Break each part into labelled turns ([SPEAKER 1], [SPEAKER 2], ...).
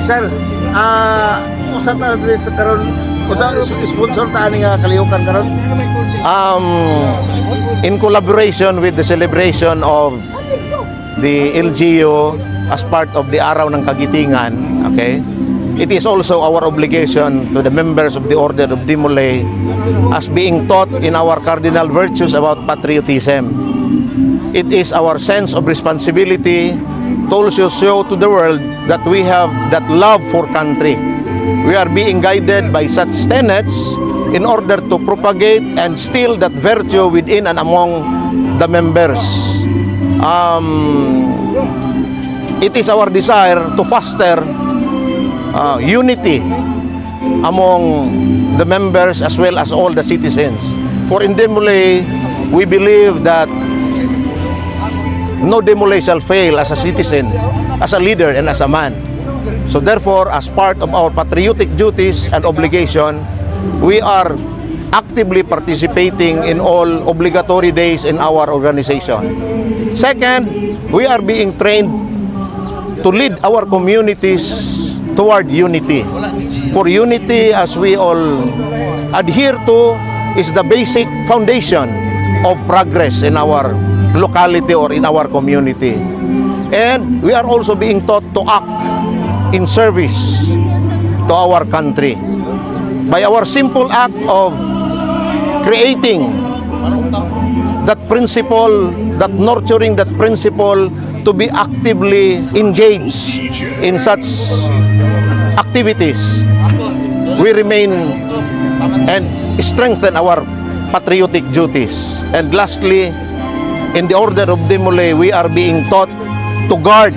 [SPEAKER 1] Sir, usa ta sa karon, usa sponsor ta ani nga kalihukan karon.
[SPEAKER 2] In collaboration with the celebration of the LGU as part of the Araw ng Kagitingan, okay, it is also our obligation to the members of the Order of Dimolay, as being taught in our cardinal virtues about patriotism. It is our sense of responsibility to also show to the world that we have that love for country. We are being guided by such tenets in order to propagate and instill that virtue within and among the members. It is our desire to foster unity among the members as well as all the citizens. For in Dimolay, we believe that no Dimolay shall fail as a citizen, as a leader, and as a man. So therefore, as part of our patriotic duties and obligation, we are actively participating in all obligatory days in our organization. Second, we are being trained to lead our communities toward unity. For unity, as we all adhere to, is the basic foundation of progress in our locality or in our community. And we are also being taught to act in service to our country by our simple act of creating that principle, that nurturing that principle to be actively engaged in such activities. We remain and strengthen our patriotic duties. And lastly, in the Order of Dimolay, we are being taught to guard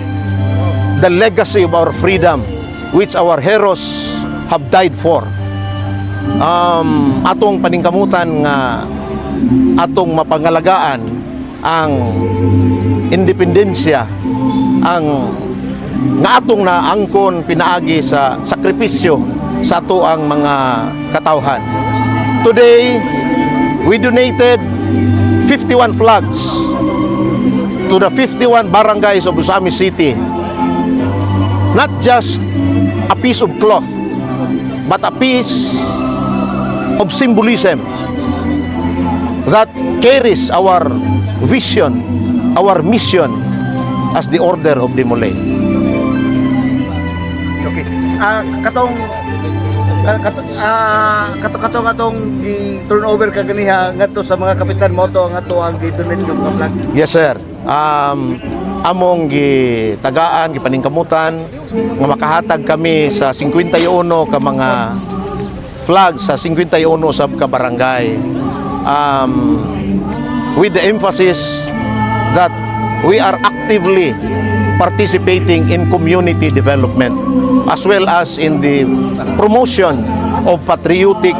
[SPEAKER 2] the legacy of our freedom, which our heroes have died for. Atong paningkamutan nga atong mapangalagaan ang independensya, ang nga atong naangkon pinaagi sa sakripisyo sa ato ang mga katawhan. Today, we donated 51 flags to the 51 barangays of Usami City. Not just a piece of cloth, but a piece of symbolism that carries our vision, our mission as the Order of Dimolay.
[SPEAKER 1] Okay. Katong i-turnover ka ganiha ngadto sa mga kapitan mo to ngadto ang gi-donate yung mga flag.
[SPEAKER 2] Yes, sir. Among gitagaan, gipaningkamutan nga makahatag kami sa 51 ka mga flag sa 51 sa kabarangay. With the emphasis that we are actively participating in community development as well as in the promotion of patriotic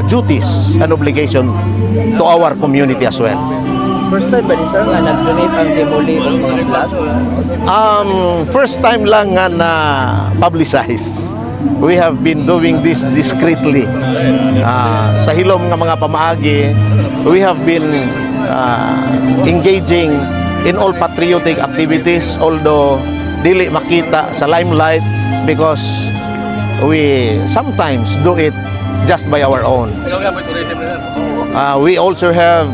[SPEAKER 2] duties and obligation to our community as well.
[SPEAKER 3] First time ba ni sir nga nag-donate ang Dimolay ng mga flags?
[SPEAKER 2] First time lang nga na publicize. We have been doing this discreetly. Sa hilom nga mga pamaagi, we have been engaging in all patriotic activities, although dili makita sa limelight because we sometimes do it just by our own. We also have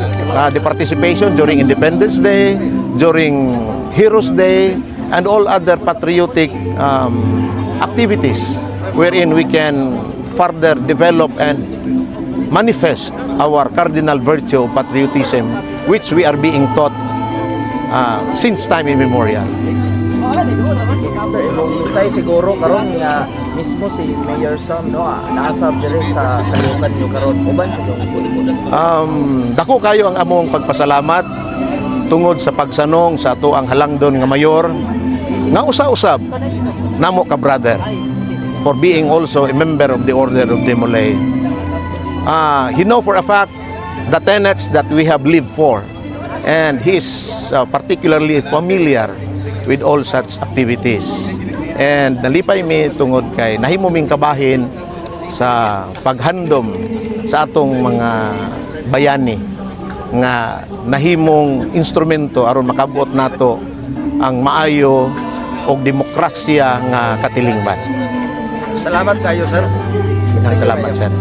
[SPEAKER 2] the participation during Independence Day, during Heroes Day, and all other patriotic activities wherein we can further develop and manifest our cardinal virtue of patriotism, which we are being taught since time immemorial.
[SPEAKER 3] Sir, imong say siguro karon nga mismo si Mayor Sam no naasab diri sa kalihukan nyo karon uban sa yung
[SPEAKER 2] Dako kayo ang among pagpasalamat tungod sa pagsanong sa ato ang halangdon nga mayor nga usa-usab namo ka brother for being also a member of the Order of Dimolay. He know for a fact the tenets that we have lived for, and he is particularly familiar with all such activities. And nalipay mi tungod kay nahimo ming kabahin sa paghandom sa atong mga bayani nga nahimong instrumento aron makabot nato ang maayo og demokrasya nga katilingban.
[SPEAKER 1] Salamat kayo, sir.
[SPEAKER 2] Salamat, sir.